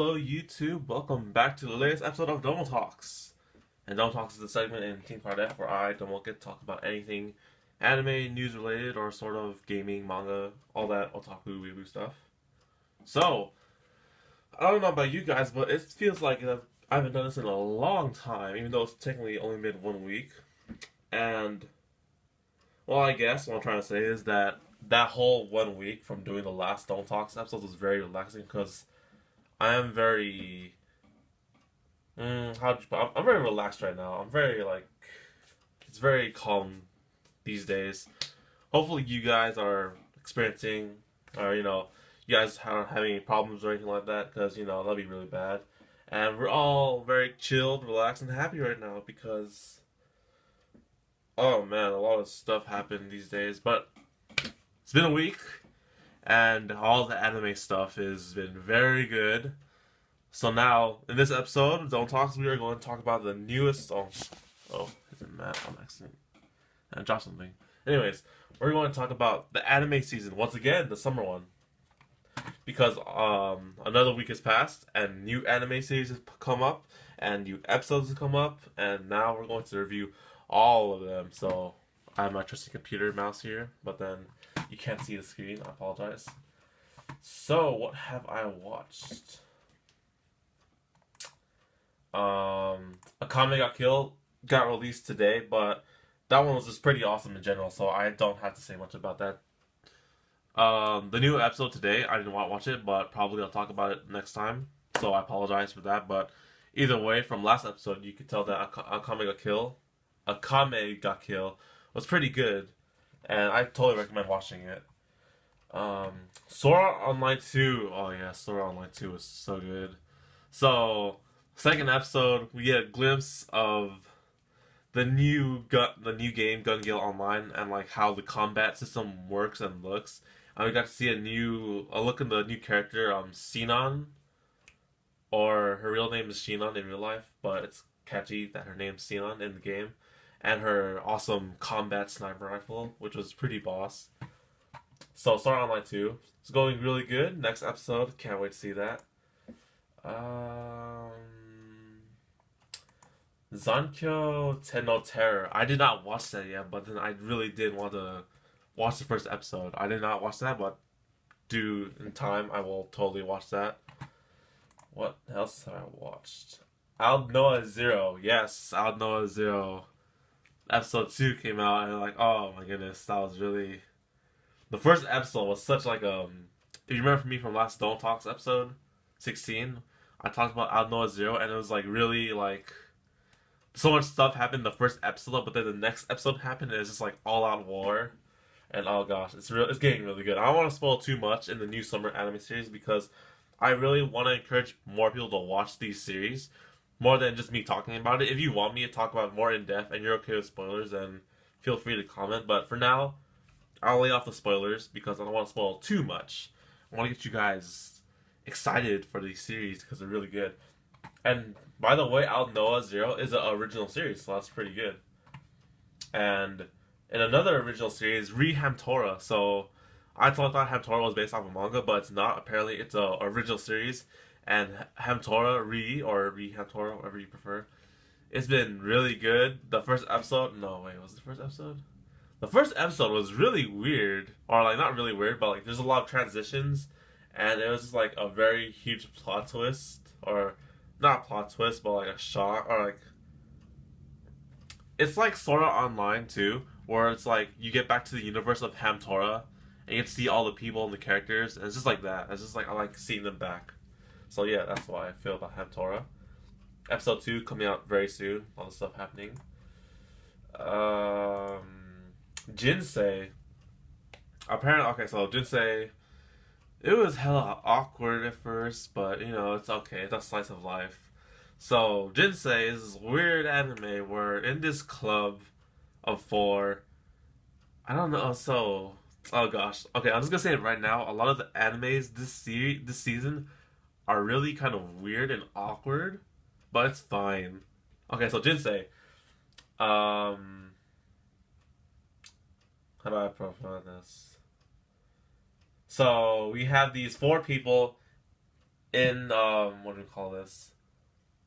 Hello YouTube, welcome back to the latest episode of Domo Talks. And Domo Talks is the segment in Team K4RD F where I, Domo, get to talk about anything anime, news related, or sort of gaming, manga, all that otaku weeaboo stuff. So, I don't know about you guys, but it feels like I haven't done this in a long time, even though it's technically only been 1 week. And, well, I guess what I'm trying to say is that whole 1 week from doing the last Domo Talks episode was very relaxing because I am very. I'm very relaxed right now. I'm very, it's very calm these days. Hopefully, you guys are experiencing, or, you guys aren't having any problems or anything like that, because, that'd be really bad. And we're all very chilled, relaxed, and happy right now because, oh man, a lot of stuff happened these days. But it's been a week, and all the anime stuff has been very good. So now, in this episode of Domo Talks, we are going to talk about the newest. Oh, it's a map on accident. I dropped something. Anyways, we're going to talk about the anime season once again, the summer one, because another week has passed and new anime series have come up and new episodes have come up, and now we're going to review all of them. So I have my trusty computer mouse here, but then you can't see the screen. I apologize. So what have I watched? Akame got killed got released today, but that one was just pretty awesome in general, so I don't have to say much about that. The new episode today, I didn't watch it, but probably I'll talk about it next time, so I apologize for that. But either way, from last episode, you could tell that Akame got killed was pretty good, and I totally recommend watching it. Sora Online 2, oh yeah, Sora Online 2 was so good. So, second episode, we get a glimpse of the new game Gun Gale Online and like how the combat system works and looks. And we got to see a look at the new character, Sinon, or her real name is Shinon in real life, but it's catchy that her name's Sinon in the game, and her awesome combat sniper rifle, which was pretty boss. So, Sora Online 2, it's going really good. Next episode, can't wait to see that. Zankyo Tenno Terror. I did not watch that yet, but then I really did want to watch the first episode. I did not watch that, but due in time, I will totally watch that. What else have I watched? Noah Zero. Yes, Noah Zero. Episode 2 came out, and oh my goodness, that was really... The first episode was such if you remember me from last Don't Talks episode 16, I talked about Noah Zero, and it was really so much stuff happened in the first episode, but then the next episode happened, and it's just all out war. And oh gosh, it's getting really good. I don't want to spoil too much in the new summer anime series because I really want to encourage more people to watch these series more than just me talking about it. If you want me to talk about it more in depth and you're okay with spoilers, then feel free to comment. But for now, I'll lay off the spoilers because I don't want to spoil too much. I want to get you guys excited for these series because they're really good. And by the way, Noah Zero is an original series, so that's pretty good. And in another original series, Hamtora. So I thought Hamtora was based off of manga, but it's not. Apparently, it's an original series. And Hamtora or Hamtora, whatever you prefer, it's been really good. The first episode, no wait, was it the first episode? The first episode was really weird, or not really weird, but there's a lot of transitions, and it was just a very huge plot twist, or not plot twist, but a shock, or it's like Sora Online too, where it's you get back to the universe of Hamtora, and you get to see all the people and the characters, and it's just like that. It's just I like seeing them back. So yeah, that's what I feel about Hamtora. Episode 2 coming out very soon. All the stuff happening. Jinsei. Apparently, okay, so Jinsei, it was hella awkward at first, but it's okay. It's a slice of life. So Jinsei is this weird anime where in this club of 4, I don't know. So, oh gosh, okay, I'm just gonna say it right now. A lot of the animes this season are really kind of weird and awkward, but it's fine. Okay, so Jinsei. How do I profile this? So we have these 4 people in what do we call this?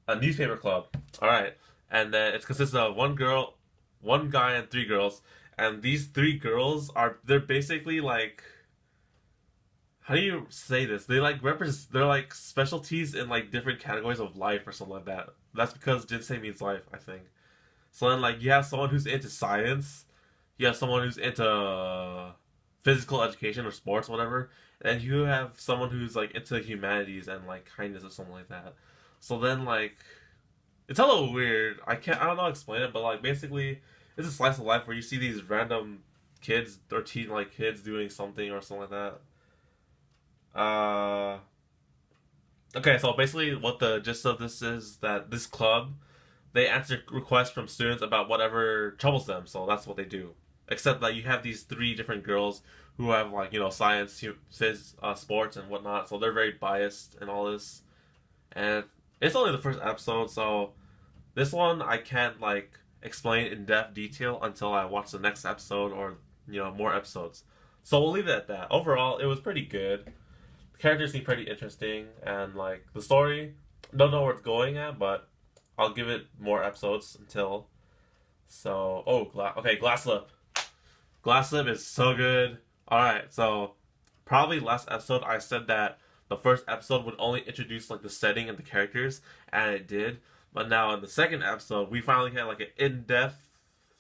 A newspaper club. All right, and then it consists of one girl, one guy, and three girls. And these three girls they're basically like, how do you say this? They like represent they're like specialties in like different categories of life or something like that. That's because Jinsei means life, I think. So then like you have someone who's into science, you have someone who's into physical education or sports, whatever, and you have someone who's like into humanities and like kindness or something like that. So then like it's a little weird. I don't know how to explain it, but like basically it's a slice of life where you see these random kids or teen like kids doing something or something like that. Uh okay, so basically what the gist of this is that this club they answer requests from students about whatever troubles them. So that's what they do. Except that you have these three different girls who have like science, sports, and whatnot. So they're very biased in all this. And it's only the first episode, so this one I can't like explain in depth detail until I watch the next episode or more episodes. So we'll leave it at that. Overall, it was pretty good. The characters seem pretty interesting, and like the story, don't know where it's going at, but I'll give it more episodes until. So, okay, Glass Lip. Glass Lip is so good. All right, so probably last episode I said that the first episode would only introduce like the setting and the characters, and it did. But now in the second episode, we finally had like an in-depth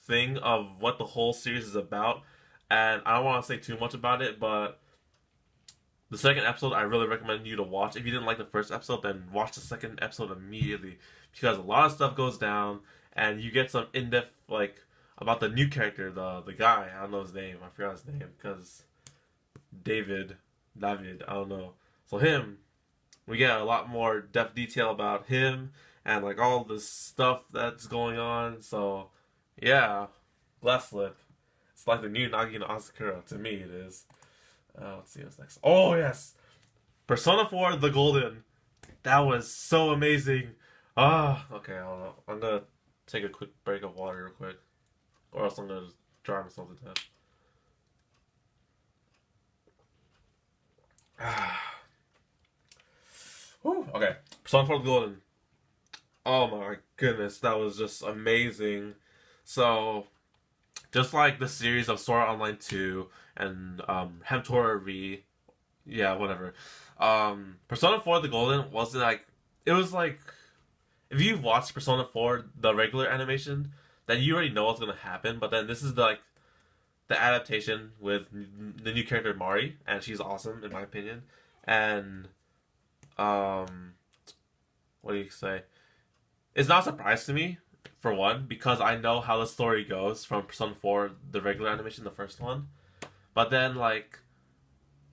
thing of what the whole series is about. And I don't want to say too much about it, but the second episode I really recommend you to watch. If you didn't like the first episode, then watch the second episode immediately because a lot of stuff goes down and you get some in-depth like about the new character, the guy. I don't know his name. I forgot his name because David. I don't know. So him, we get a lot more depth detail about him and like all the stuff that's going on. So yeah, Glass Slip. It's like the new Nagi no Asakura. To me, it is. Let's see what's next. Oh yes, Persona 4 The Golden. That was so amazing. Okay, I don't know. I'm gonna take a quick break of water real quick, or else I'm gonna just dry myself to death. Whew, okay, Persona 4 The Golden. Oh my goodness, that was just amazing. So, just like the series of Sword Art Online 2 and Hemtora Re, yeah, whatever. Persona 4 The Golden wasn't like it was like if you've watched Persona 4 the regular animation, then you already know what's gonna happen. But then this is the adaptation with the new character Mari, and she's awesome in my opinion. And um, what do you say? It's not a surprise to me for one because I know how the story goes from Persona 4 the regular animation, the first one. But then like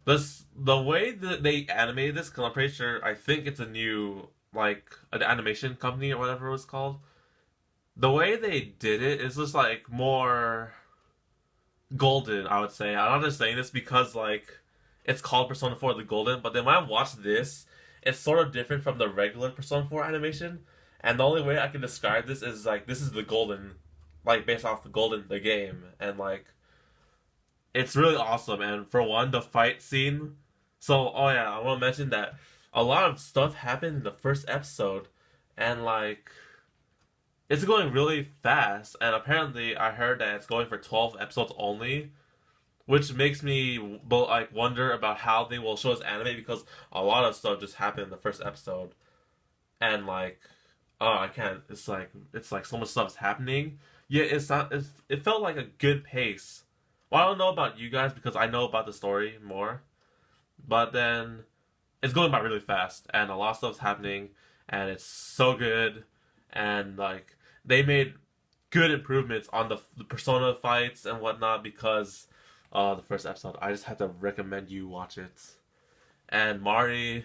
the way that they animated this, because I'm pretty sure I think it's a new like an animation company or whatever it was called. The way they did it is just like more golden, I would say. I'm not just saying this because like it's called Persona 4 the Golden, but then when I watch this, it's sort of different from the regular Persona 4 animation. And the only way I can describe this is like this is the golden, like based off the golden the game, and like it's really awesome. And for one, the fight scene. So, oh yeah, I want to mention that a lot of stuff happened in the first episode, and like it's going really fast. And apparently, I heard that it's going for 12 episodes only, which makes me like wonder about how they will show us anime because a lot of stuff just happened in the first episode, and like, oh, I can't. It's like so much stuff's happening. Yeah, it felt like a good pace. Well, I don't know about you guys because I know about the story more, but then it's going by really fast and a lot of stuff's happening and it's so good and like they made good improvements on the persona fights and whatnot because the first episode I just had to recommend you watch it. And Mari,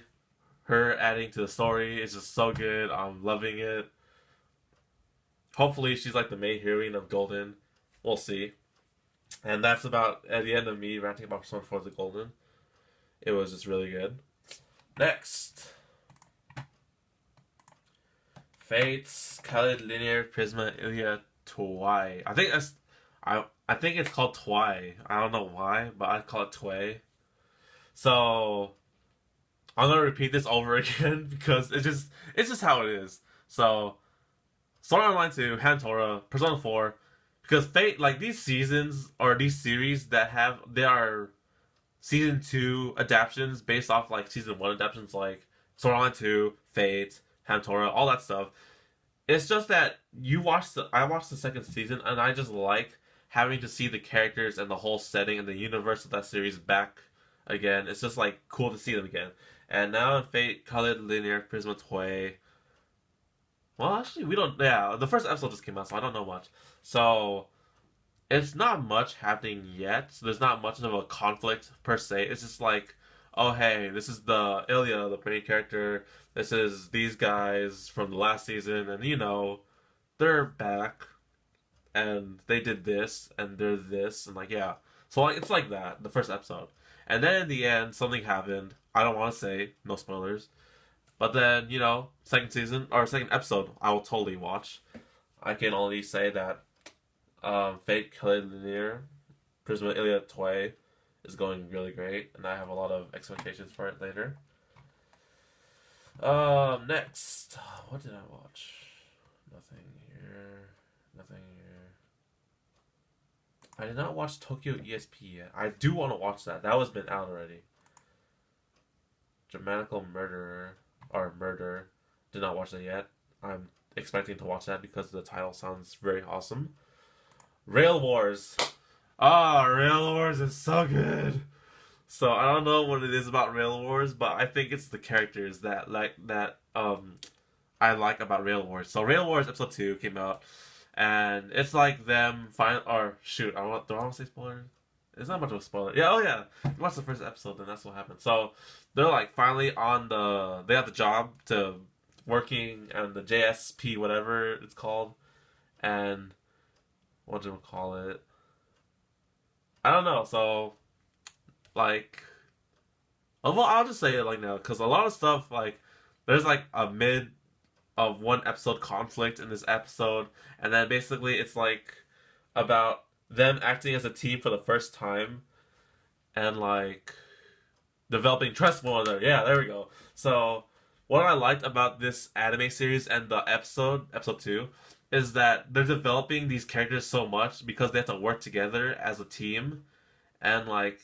her adding to the story is just so good. I'm loving it. Hopefully she's like the main heroine of Golden. We'll see. And that's about at the end of me ranting about Persona 4 the Golden. It was just really good. Next, Fates, Khalid Linear Prisma Ilya Twai. I think it's called Twai. I don't know why, but I call it Tway. So I'm gonna repeat this over again because it's just how it is. So Sword Art Online 2, Hantora, Persona 4, because Fate, like these seasons or these series that have they are season 2 adaptations based off like season 1 adaptations like Sword Art Online 2, Fate, Hantora, all that stuff. It's just that I watched the second season and I just like having to see the characters and the whole setting and the universe of that series back again. It's just like cool to see them again. And now in Fate, Colored Linear, Prisma Toy. Well, actually, we don't. Yeah, the first episode just came out, so I don't know much. So it's not much happening yet. So there's not much of a conflict per se. It's just like, oh hey, this is the Ilya, the main character. This is these guys from the last season, and they're back, and they did this, and they're this, and like yeah. So like it's like that the first episode, and then in the end something happened. I don't want to say no spoilers, but then second season or second episode I will totally watch. I can only say that Fate Colored Linear Prisma Ilia Toy is going really great, and I have a lot of expectations for it later. Next, what did I watch? Nothing here. Nothing here. I did not watch Tokyo ESP yet. I do want to watch that. That was been out already. Dramatical Murderer or Murder. Did not watch that yet. I'm expecting to watch that because the title sounds very awesome. Rail Wars. Rail Wars is so good. So I don't know what it is about Rail Wars, but I think it's the characters that I like about Rail Wars. So Rail Wars episode 2 came out, and it's like them shoot, do I want to say spoilers? It's not much of a spoiler. Yeah, oh yeah. You watch the first episode, then that's what happened. So they're like finally they have the job to working and the JSP whatever it's called, and what do we call it? I don't know. So like, well, I'll just say it like now because a lot of stuff like there's like a mid of one episode conflict in this episode, and then basically it's like about them acting as a team for the first time and like developing trust with one another. Yeah, there we go. So what I liked about this anime series and the episode 2, is that they're developing these characters so much because they have to work together as a team, and like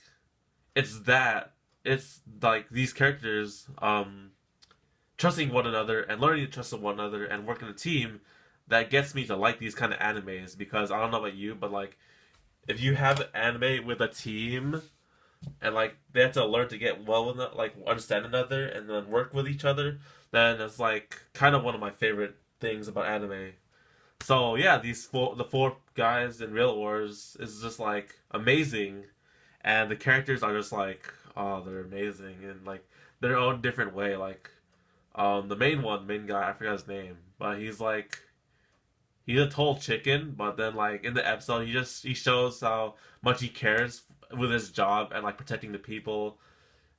it's like these characters trusting one another and learning to trust one another and working a team that gets me to like these kind of animes because I don't know about you, but like if you have an anime with a team and like they have to learn to get well with it, like understand another and then work with each other, then it's like kind of one of my favorite things about anime. So yeah, the four guys in Real Wars is just like amazing, and the characters are just like they're amazing in like their own different way. Like the main guy, I forgot his name, but he's a total chicken, but then like in the episode he shows how much he cares with his job and like protecting the people.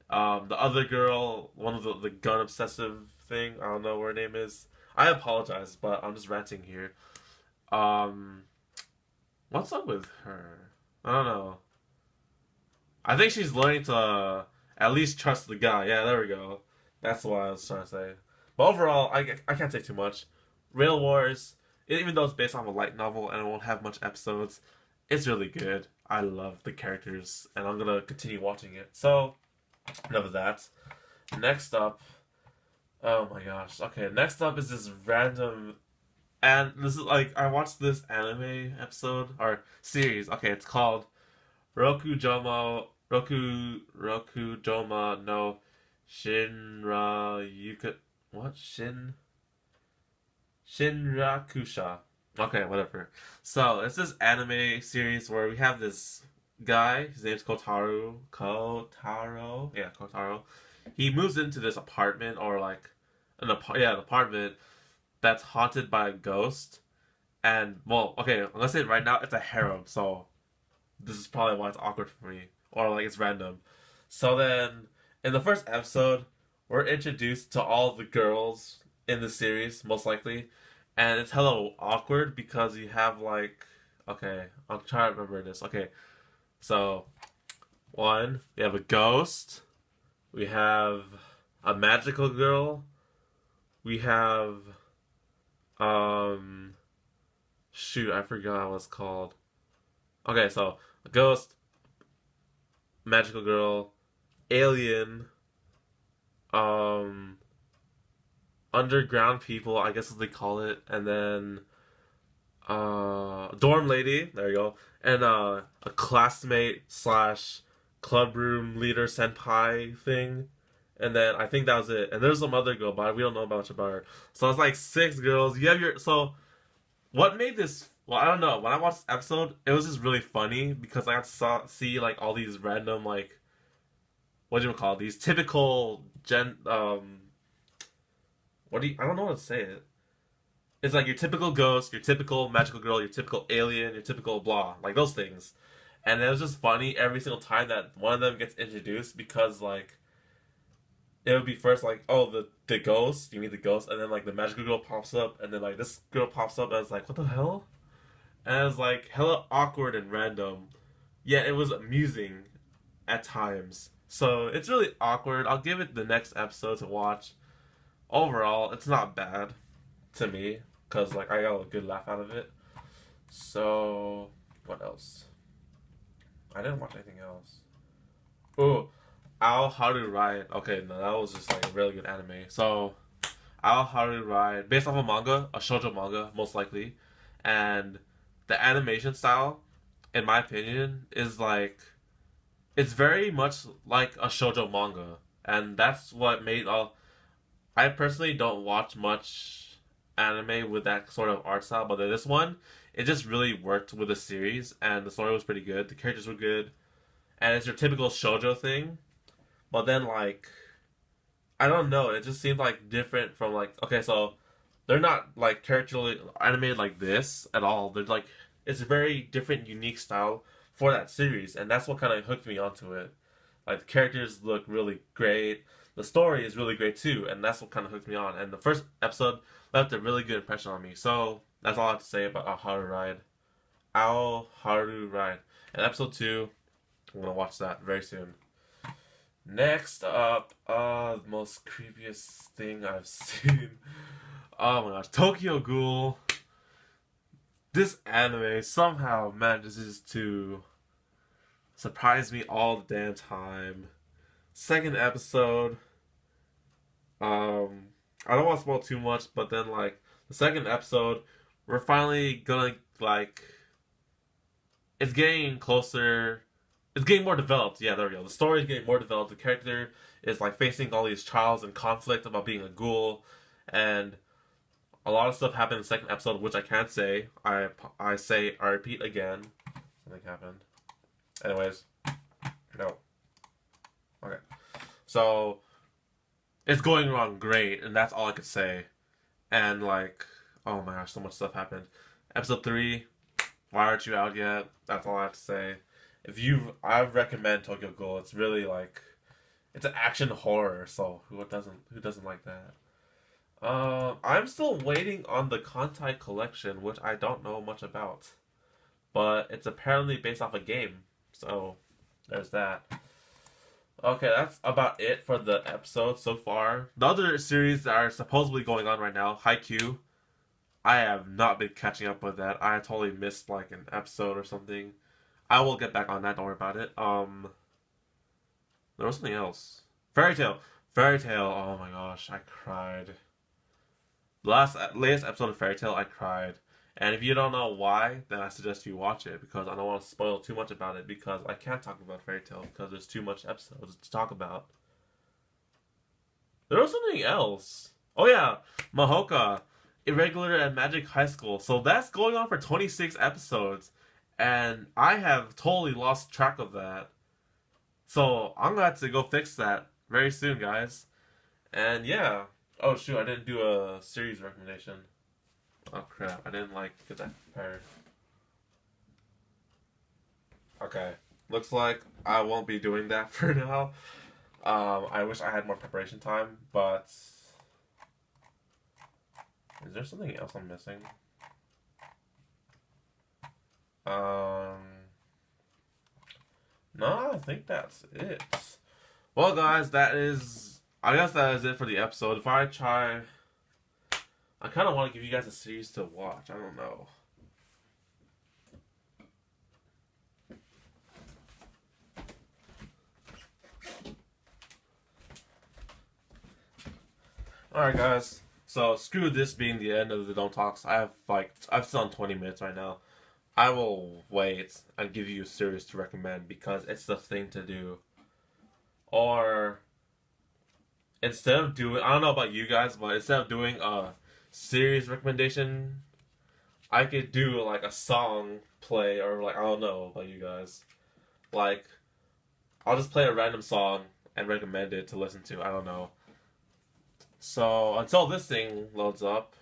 The other girl, one of the gun obsessive thing, I don't know what her name is. I apologize, but I'm just ranting here. Um, what's up with her? I don't know. I think she's learning to at least trust the guy. Yeah, there we go. That's what I was trying to say. But overall, I can't say too much. Rail Wars, even though it's based on a light novel and it won't have much episodes, it's really good. I love the characters, and I'm gonna continue watching it. So, enough of that. Next up, oh my gosh. Okay, next up is this random, and this is like I watched this anime episode or series. Okay, it's called Roku Joma no Shinra Yuka. What Shinrakusha. Okay, whatever. So it's this anime series where we have this guy. His name's Kotaro. Kotaro. Yeah, Kotaro. He moves into this apartment or like an apartment that's haunted by a ghost. And well, okay, I'm gonna say it right now. It's a harem. So this is probably why it's awkward for me, or like it's random. So then, in the first episode, we're introduced to all the girls in the series, most likely, and it's hella awkward because you have like, okay, I'm trying to remember this. Okay, so one, we have a ghost, we have a magical girl. We have um shoot, I forgot what it's called. Okay, so a ghost, magical girl, alien, um underground people, I guess as they call it, and then dorm lady, there you go, and a classmate slash club room leader senpai thing. And then I think that was it. And there's some other girl, but we don't know much about her. So it's like six girls. You have your so what made this? Well, I don't know. When I watched the episode, it was just really funny because I got to see like all these random like what do you call it? These typical what do you? I don't know how to say it. It's like your typical ghost, your typical magical girl, your typical alien, your typical blah, like those things. And it was just funny every single time that one of them gets introduced because like it would be first like, oh, the ghost, you meet the ghost, and then like the magical girl pops up, and then like this girl pops up, and it's like, what the hell? And it was like hella awkward and random, yet it was amusing at times. So it's really awkward. I'll give it the next episode to watch. Overall, it's not bad to me because like I got a good laugh out of it. So what else? I didn't watch anything else. Oh, Ao Haru Ride. Okay, no, that was just like a really good anime. So Ao Haru Ride, based off a manga, a shoujo manga, most likely, and the animation style, in my opinion, is like it's very much like a shoujo manga, and that's what made all. I personally don't watch much anime with that sort of art style, but this one, it just really worked with the series, and the story was pretty good. The characters were good, and it's your typical shoujo thing. But then, like, I don't know, it just seemed like different from like okay, so they're not like characterly animated like this at all. They're like it's a very different, unique style for that series, and that's what kind of hooked me onto it. Like the characters look really great. The story is really great too, and that's what kind of hooked me on. And the first episode left a really good impression on me. So that's all I have to say about Ao Haru Ride. Ao Haru Ride. And episode 2, I'm gonna watch that very soon. Next up, the most creepiest thing I've seen. Oh my gosh, Tokyo Ghoul. This anime somehow manages to surprise me all the damn time. Second episode, I don't want to spoil too much, but then like the second episode, we're finally gonna like it's getting closer. It's getting more developed. Yeah, there we go. The story is getting more developed. The character is like facing all these trials and conflict about being a ghoul, and a lot of stuff happened in the second episode, which I can't say. I repeat again. Something happened. Anyways, no. Okay. So it's going wrong great, and that's all I could say. And like, oh my gosh, so much stuff happened. Episode 3, why aren't you out yet? That's all I have to say. I recommend Tokyo Ghoul. It's really like, it's an action horror. So who doesn't like that? I'm still waiting on the Kantai collection, which I don't know much about, but it's apparently based off a game. So there's that. Okay, that's about it for the episode so far. The other series that are supposedly going on right now, Haikyuu, I have not been catching up with that. I totally missed like an episode or something. I will get back on that. Don't worry about it. There was something else. Fairy Tail. Fairy Tail. Oh my gosh, I cried. Latest episode of Fairy Tail, I cried. And if you don't know why, then I suggest you watch it because I don't want to spoil too much about it because I can't talk about Fairy Tail because there's too much episodes to talk about. There was something else. Oh yeah, Mahoka, Irregular at Magic High School. So that's going on for 26 episodes, and I have totally lost track of that. So I'm gonna have to go fix that very soon, guys. And yeah. Oh shoot, I didn't do a series recommendation. Oh crap, I didn't like get that prepared. Okay. Looks like I won't be doing that for now. I wish I had more preparation time, but is there something else I'm missing? No, I think that's it. Well, guys, that is I guess that is it for the episode. If I try, I kind of want to give you guys a series to watch. I don't know. Alright, guys. So, screw this being the end of the Domo Talks. I've still on 20 minutes right now. I will wait and give you a series to recommend because it's the thing to do. Or, instead of doing, I don't know about you guys, but instead of doing a series recommendation, I could do like a song play or like, I don't know about you guys. Like, I'll just play a random song and recommend it to listen to. I don't know. So until this thing loads up,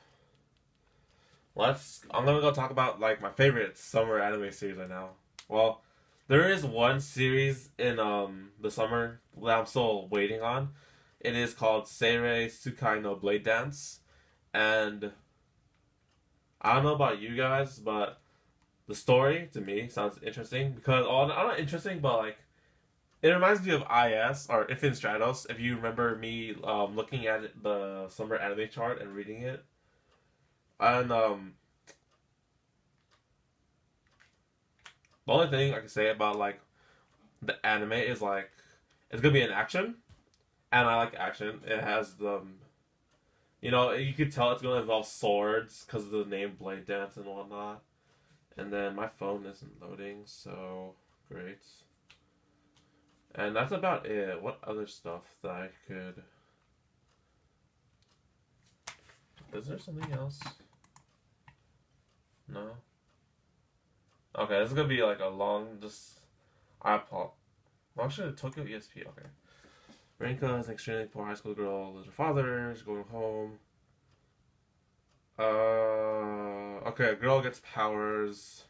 I'm gonna go talk about like my favorite summer anime series right now. Well, there is one series in the summer that I'm still waiting on. It is called Seirei Tsukai no Blade Dance, and I don't know about you guys, but the story to me sounds interesting because not interesting, but like it reminds me of IS or If in Stratos. If you remember me looking at the summer anime chart and reading it, and the only thing I can say about like the anime is like it's gonna be an action, and I like action. It has you could tell it's gonna involve swords because of the name Blade Dance and whatnot. And then my phone isn't loading, so great. And that's about it. What other stuff that I could... Is there something else? No? Okay, this is gonna be like a long, just... Well, actually, Tokyo ESP, okay. Rinka is an extremely poor high school girl, loses her father, is going home. Okay, a girl gets powers.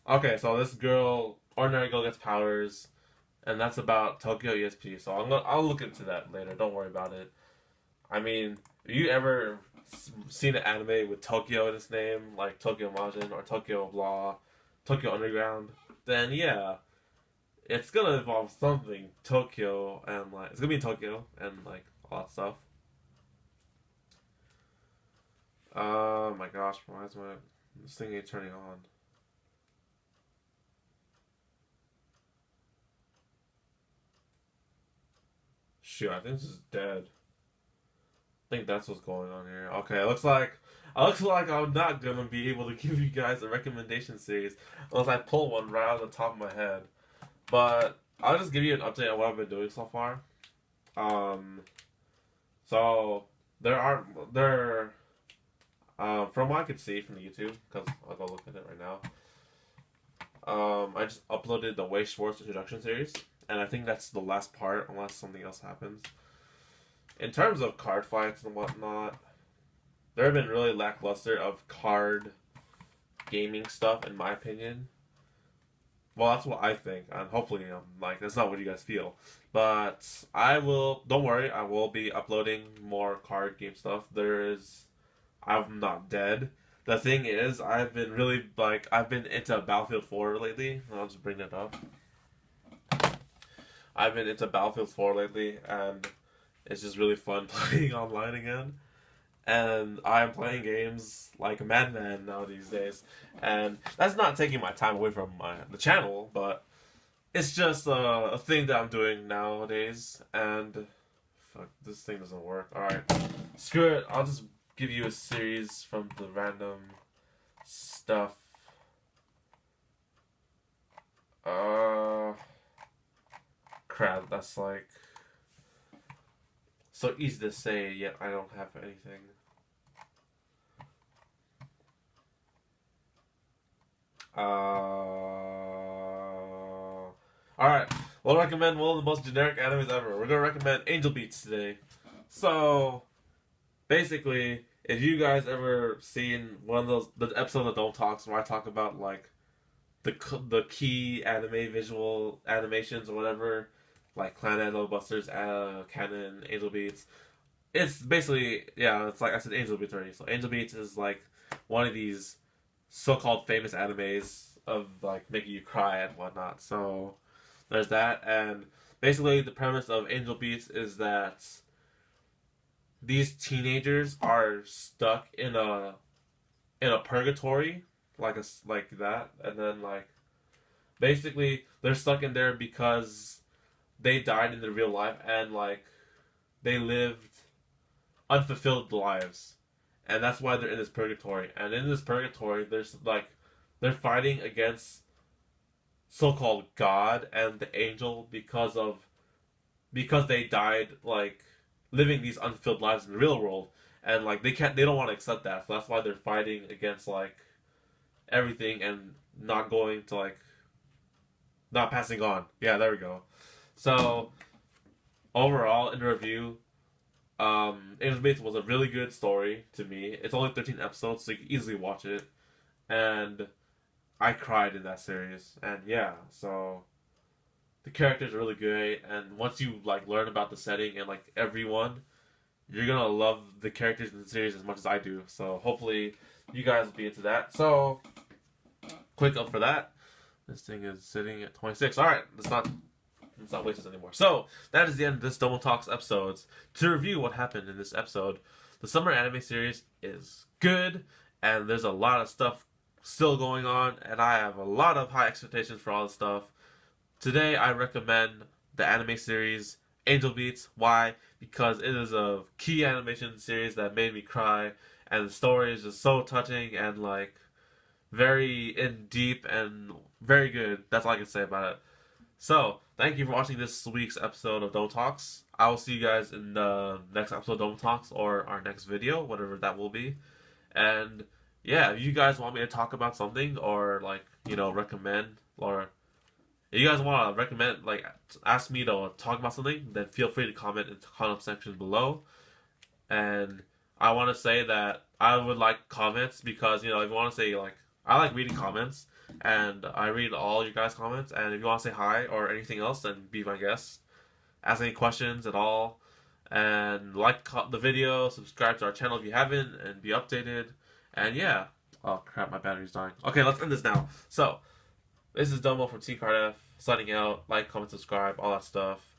Okay, so this girl, ordinary girl gets powers, and that's about Tokyo ESP. So I'll look into that later. Don't worry about it. I mean, have you ever seen an anime with Tokyo in its name, like Tokyo Majin or Tokyo Blah, Tokyo Underground? Then yeah, it's gonna involve something Tokyo and like it's gonna be in Tokyo and like all that stuff. My gosh, why is this thing ain't turning on? Shoot, I think this is dead. I think that's what's going on here. Okay, it looks like I'm not gonna be able to give you guys a recommendation series unless I pull one right out of the top of my head. But I'll just give you an update on what I've been doing so far. So from what I could see from the YouTube, because I'll go look at it right now. I just uploaded the Way Schwartz introduction series, and I think that's the last part, unless something else happens. In terms of card fights and whatnot, there have been really lackluster of card gaming stuff, in my opinion. Well, that's what I think, and hopefully, like that's not what you guys feel. But don't worry, I will be uploading more card game stuff. I'm not dead. The thing is, I've been into Battlefield 4 lately. I'll just bring it up. I've been into Battlefield 4 lately, and it's just really fun playing online again. And I'm playing games like a madman now these days. And that's not taking my time away from the channel, but it's just a thing that I'm doing nowadays. And fuck, this thing doesn't work. Alright, screw it. I'll just give you a series from the random stuff. Crap, that's like so easy to say, yet I don't have anything. Alright, we'll recommend one of the most generic animes ever. We're gonna recommend Angel Beats today. So, basically, if you guys ever seen one of the episodes of Domo Talks where I talk about like the key anime visual animations or whatever, like Clannad, Busters, Canon, Angel Beats, it's basically it's like I said, Angel Beats already. So Angel Beats is like one of these so-called famous animes of like making you cry and whatnot. So there's that, and basically the premise of Angel Beats is that these teenagers are stuck in a purgatory, like that, and then like basically they're stuck in there because they died in their real life and like they lived unfulfilled lives, and that's why they're in this purgatory. And in this purgatory, there's like they're fighting against so-called God and the angel because they died like living these unfulfilled lives in the real world, and like they don't want to accept that, so that's why they're fighting against like everything and not going to like not passing on. Yeah, there we go. So overall, in review, Angel Bates was a really good story to me. It's only 13 episodes, so you can easily watch it, and I cried in that series. And yeah, so the characters are really great, and once you like learn about the setting and like everyone, you're gonna love the characters in the series as much as I do. So hopefully you guys will be into that. So quick up for that. This thing is sitting at 26. All right, let's not waste this anymore. So that is the end of this Domo Talks episodes. To review what happened in this episode, the summer anime series is good, and there's a lot of stuff still going on, and I have a lot of high expectations for all the stuff. Today I recommend the anime series Angel Beats. Why? Because it is a key animation series that made me cry, and the story is just so touching and like very in deep and very good. That's all I can say about it. So, thank you for watching this week's episode of Domo Talks. I will see you guys in the next episode of Domo Talks or our next video, whatever that will be. And yeah, if you guys want me to talk about something or like, recommend, or if you guys want to recommend, like ask me to talk about something, then feel free to comment in the comment section below. And I want to say that I would like comments because, if you want to say like, I like reading comments, and I read all you guys' comments, and if you want to say hi or anything else, then be my guest. Ask any questions at all, and like the video, subscribe to our channel if you haven't, and be updated. And yeah. Oh crap, my battery's dying. Okay, let's end this now. So, this is Domo from Team K4RD F, signing out. Like, comment, subscribe, all that stuff.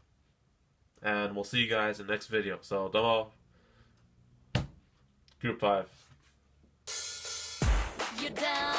And we'll see you guys in the next video. So, Domo, Group 5. You down.